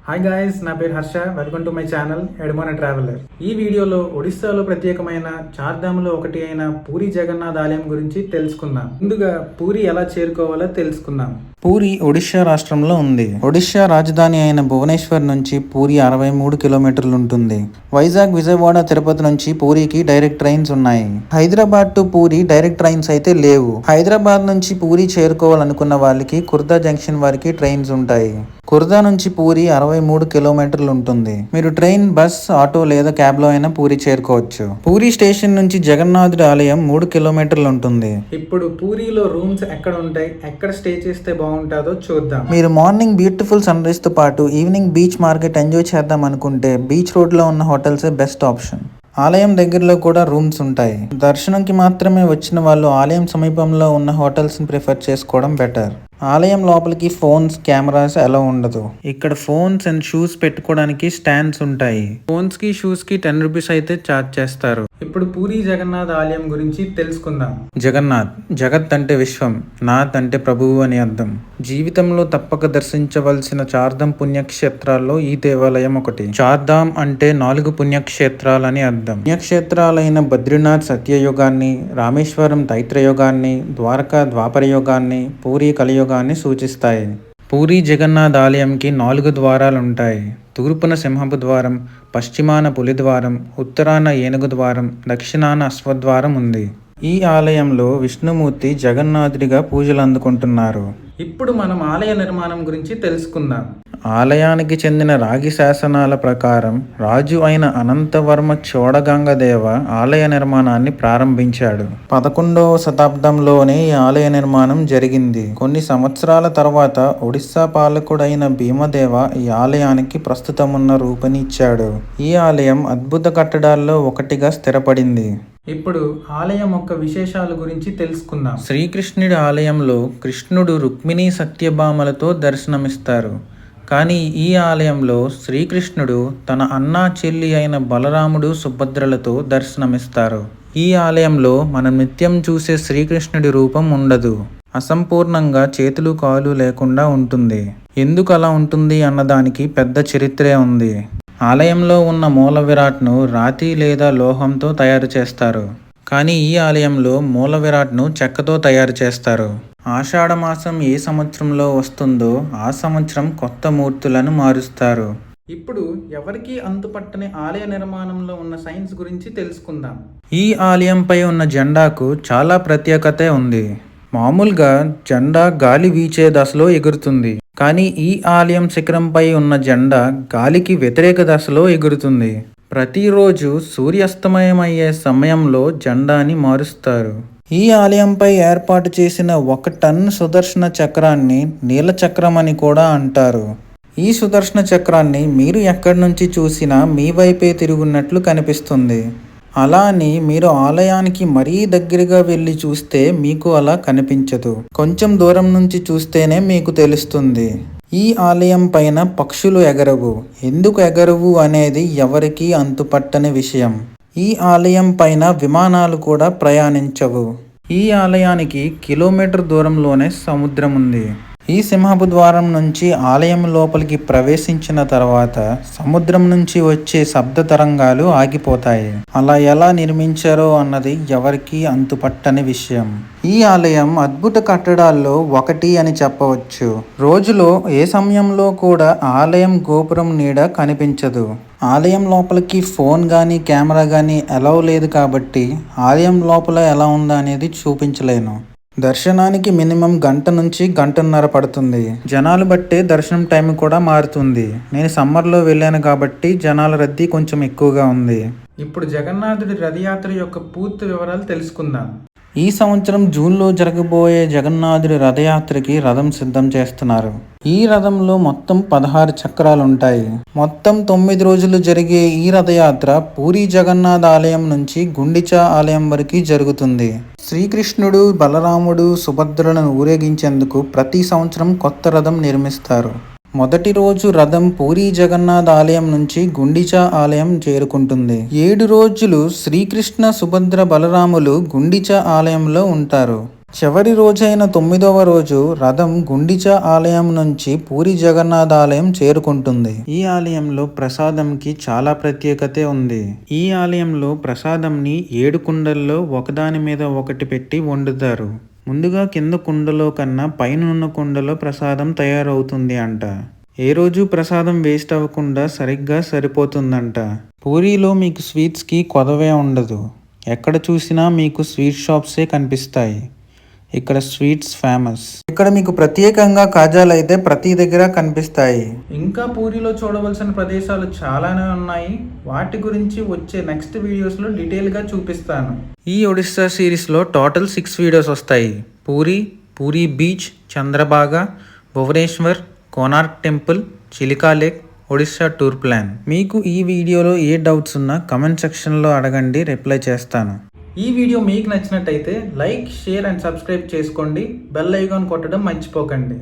Hi guys, నా పేరు Harsha. Welcome to my channel ఎడమోన ట్రావెలర్. ఈ వీడియోలో ఒడిస్సాలో ప్రత్యేకమైన చార్ధాములో ఒకటి అయిన పూరి జగన్నాథ్ ఆలయం గురించి తెలుసుకుందాం. ముందుగా పూరి ఎలా చేరుకోవాలో తెలుసుకుందాం. పూరి ఒడిశా రాష్ట్రంలో ఉంది. ఒడిశా రాజధాని అయిన భువనేశ్వర్ నుంచి పూరి 63 కిలోమీటర్లు ఉంటుంది. వైజాగ్, విజయవాడ, తిరుపతి నుంచి పూరికి డైరెక్ట్ ట్రైన్స్ ఉన్నాయి. Hyderabad to puri direct trains అయితే లేవు. హైదరాబాద్ నుంచి పూరి చేరుకోవాలనుకున్న వాళ్ళకి కుర్దా జంక్షన్ వారికి ట్రైన్స్ ఉంటాయి. కుర్దా నుంచి పూరి 63 కిలోమీటర్లు ఉంటుంది. మీరు ట్రైన్, బస్, ఆటో లేదా క్యాబ్ లో అయినా పూరి చేరుకోవచ్చు. పూరి స్టేషన్ నుంచి జగన్నాథుడి ఆలయం 3 కిలోమీటర్లు ఉంటుంది. ఇప్పుడు పూరిలో రూమ్స్ ఎక్కడ ఉంటాయి, ఎక్కడ స్టే చేస్తే బాగుంటుందో చూద్దాం. మీరు మార్నింగ్ బ్యూటిఫుల్ సన్ రైజ్ తో పాటు ఈవినింగ్ బీచ్ మార్కెట్ ఎంజాయ్ చేద్దాం అనుకుంటే బీచ్ రోడ్ లో ఉన్న హోటల్స్ బెస్ట్ ఆప్షన్. ఆలయం దగ్గరలో కూడా రూమ్స్ ఉంటాయి. దర్శనంకి మాత్రమే వచ్చిన వాళ్ళు ఆలయం సమీపంలో ఉన్న హోటల్స్ ని ప్రిఫర్ చేసుకోవడం బెటర్. ఆలయం లోపలికి ఫోన్స్, కెమెరాస్ అలా ఉండదు. ఇక్కడ ఫోన్స్ అండ్ షూస్ పెట్టుకోవడానికి స్టాండ్స్ ఉంటాయి. ఫోన్స్ కి, షూస్ కి 10 రూపీస్ అయితే ఛార్జ్ చేస్తారు. ఇప్పుడు పూరి జగన్నాథ్ ఆలయం గురించి తెలుసుకుందాం. జగన్నాథ్, జగత్ అంటే విశ్వం, నాథ్ అంటే ప్రభువు అని అర్థం. జీవితంలో తప్పక దర్శించవలసిన చార్ధాం పుణ్యక్షేత్రాల్లో ఈ దేవాలయం ఒకటి. చార్ధాం అంటే 4 పుణ్యక్షేత్రాలని అర్థం. పుణ్యక్షేత్రాలైన బద్రీనాథ్ సత్యయుగాన్ని, రామేశ్వరం తైత్రయుగాన్ని, ద్వారకా ద్వాపర యుగాన్ని, పూరి కలియుగాన్ని సూచిస్తాయి. పూరి జగన్నాథ్ ఆలయంకి 4 ద్వారాలు ఉంటాయి. తూర్పున సింహపు ద్వారం, పశ్చిమాన పులి ద్వారం, ఉత్తరాన ఏనుగు ద్వారం, దక్షిణాన అశ్వద్వారం ఉంది. ఈ ఆలయంలో విష్ణుమూర్తి జగన్నాథుడిగా పూజలు అందుకుంటున్నారు. ఇప్పుడు మనం ఆలయ నిర్మాణం గురించి తెలుసుకుందాం. ఆలయానికి చెందిన రాగి శాసనాల ప్రకారం రాజు అయిన అనంతవర్మ చోడగంగదేవ ఆలయ నిర్మాణాన్ని ప్రారంభించాడు. 11వ శతాబ్దంలోనే ఈ ఆలయ నిర్మాణం జరిగింది. కొన్ని సంవత్సరాల తర్వాత ఒడిస్సా పాలకుడైన భీమదేవ ఈ ఆలయానికి ప్రస్తుతమున్న రూపుని ఇచ్చాడు. ఈ ఆలయం అద్భుత కట్టడాల్లో ఒకటిగా స్థిరపడింది. ఇప్పుడు ఆలయం యొక్క విశేషాల గురించి తెలుసుకుందాం. శ్రీకృష్ణుడి ఆలయంలో కృష్ణుడు రుక్మిణీ సత్యభామలతో దర్శనమిస్తారు. కానీ ఈ ఆలయంలో శ్రీకృష్ణుడు తన అన్నా చెల్లి అయిన బలరాముడు, సుభద్రలతో దర్శనమిస్తారు. ఈ ఆలయంలో మనం నిత్యం చూసే శ్రీకృష్ణుడి రూపం ఉండదు. అసంపూర్ణంగా చేతులు, కాలు లేకుండా ఉంటుంది. ఎందుకు అలా ఉంటుంది అన్నదానికి పెద్ద చరిత్రే ఉంది. ఆలయంలో ఉన్న మూల విరాట్ను రాతి లేదా లోహంతో తయారు చేస్తారు. కానీ ఈ ఆలయంలో మూల విరాట్ను చెక్కతో తయారు చేస్తారు. ఆషాఢమాసం ఏ సంవత్సరంలో వస్తుందో ఆ సంవత్సరం కొత్త మూర్తులను మారుస్తారు. ఇప్పుడు ఎవరికి అంతుపట్టని ఆలయ నిర్మాణంలో ఉన్న సైన్స్ గురించి తెలుసుకుందాం. ఈ ఆలయంపై ఉన్న జెండాకు చాలా ప్రత్యేకత ఉంది. మామూలుగా జెండా గాలి వీచే దశలో ఎగురుతుంది. కానీ ఈ ఆలయం శిఖరంపై ఉన్న జెండా గాలికి వ్యతిరేక దశలో ఎగురుతుంది. ప్రతిరోజు సూర్యాస్తమయమయ్యే సమయంలో జెండాని మారుస్తారు. ఈ ఆలయంపై ఏర్పాటు చేసిన 1 టన్ సుదర్శన చక్రాన్ని నీల చక్రం అని కూడా అంటారు. ఈ సుదర్శన చక్రాన్ని మీరు ఎక్కడి నుంచి చూసినా మీ వైపే తిరుగున్నట్లు కనిపిస్తుంది. అలా అని మీరు ఆలయానికి మరీ దగ్గరగా వెళ్ళి చూస్తే మీకు అలా కనిపించదు. కొంచెం దూరం నుంచి చూస్తేనే మీకు తెలుస్తుంది. ఈ ఆలయం పైన పక్షులు ఎగరవు. ఎందుకు ఎగరవు అనేది ఎవరికీ అంతుపట్టని విషయం. ఈ ఆలయం పైన విమానాలు కూడా ప్రయాణించవు. ఈ ఆలయానికి కిలోమీటర్ దూరంలోనే సముద్రం ఉంది. ఈ సింహపు ద్వారం నుంచి ఆలయం లోపలికి ప్రవేశించిన తర్వాత సముద్రం నుంచి వచ్చే శబ్ద తరంగాలు ఆగిపోతాయి. అలా ఎలా నిర్మించారో అన్నది ఎవరికీ అంతుపట్టని విషయం. ఈ ఆలయం అద్భుత కట్టడాల్లో ఒకటి అని చెప్పవచ్చు. రోజులో ఏ సమయంలో కూడా ఆలయం గోపురం నీడ కనిపించదు. ఆలయం లోపలికి ఫోన్ కానీ, కెమెరా కానీ అలౌ లేదు కాబట్టి ఆలయం లోపల ఎలా ఉందా అనేది చూపించలేను. దర్శనానికి మినిమం 1 గంట నుంచి 1.5 గంటలు పడుతుంది. జనాలు బట్టే దర్శనం టైం కూడా మారుతుంది. నేను సమ్మర్లో వెళ్ళాను కాబట్టి జనాల రద్దీ కొంచెం ఎక్కువగా ఉంది. ఇప్పుడు జగన్నాథుడి రథయాత్ర యొక్క పూర్తి వివరాలు తెలుసుకుందాం. ఈ సంవత్సరం జూన్లో జరగబోయే జగన్నాథుడి రథయాత్రకి రథం సిద్ధం చేస్తున్నారు. ఈ రథంలో మొత్తం 16 చక్రాలు ఉంటాయి. మొత్తం 9 రోజులు జరిగే ఈ రథయాత్ర పూరి జగన్నాథ్ ఆలయం నుంచి గుండిచా ఆలయం వరకు జరుగుతుంది. శ్రీకృష్ణుడు, బలరాముడు, సుభద్రలను ఊరేగించేందుకు ప్రతి సంవత్సరం కొత్త రథం నిర్మిస్తారు. మొదటి రోజు రథం పూరి జగన్నాథ్ ఆలయం నుంచి గుండిచా ఆలయం చేరుకుంటుంది. 7 రోజులు శ్రీకృష్ణ, సుభద్ర, బలరాములు గుండిచా ఆలయంలో ఉంటారు. చివరి రోజైన 9వ రోజు రథం గుండిచా ఆలయం నుంచి పూరి జగన్నాథ ఆలయం చేరుకుంటుంది. ఈ ఆలయంలో ప్రసాదంకి చాలా ప్రత్యేకత ఉంది. ఈ ఆలయంలో ప్రసాదంని 7 కుండల్లో ఒకదాని మీద ఒకటి పెట్టి వండుతారు. ముందుగా కింద కుండలో కన్నా పైన కుండలో ప్రసాదం తయారవుతుంది అంట. ఏ రోజు ప్రసాదం వేస్ట్ అవ్వకుండా సరిగ్గా సరిపోతుందంట. పూరీలో మీకు స్వీట్స్కి కొదవే ఉండదు. ఎక్కడ చూసినా మీకు స్వీట్ షాప్సే కనిపిస్తాయి. ఇక్కడ స్వీట్స్ ఫేమస్. ఇక్కడ మీకు ప్రత్యేకంగా కాజాలు అయితే ప్రతి దగ్గర కనిపిస్తాయి. ఇంకా పూరిలో చూడవలసిన ప్రదేశాలు చాలానే ఉన్నాయి. వాటి గురించి వచ్చే నెక్స్ట్ వీడియోస్లో డీటెయిల్గా చూపిస్తాను. ఈ ఒడిస్సా సిరీస్లో టోటల్ 6 వీడియోస్ వస్తాయి. Puri beach, Chandrabhaga, Bhubaneswar, Konark temple, Chilika lake, Odisha tour plan. మీకు ఈ వీడియోలో ఏ డౌట్స్ ఉన్నా కమెంట్ సెక్షన్లో అడగండి, రిప్లై చేస్తాను. ఈ వీడియో మీకు నచ్చినట్టయితే లైక్, షేర్ అండ్ సబ్స్క్రైబ్ చేసుకోండి. బెల్ ఐకాన్ కొట్టడం మర్చిపోకండి.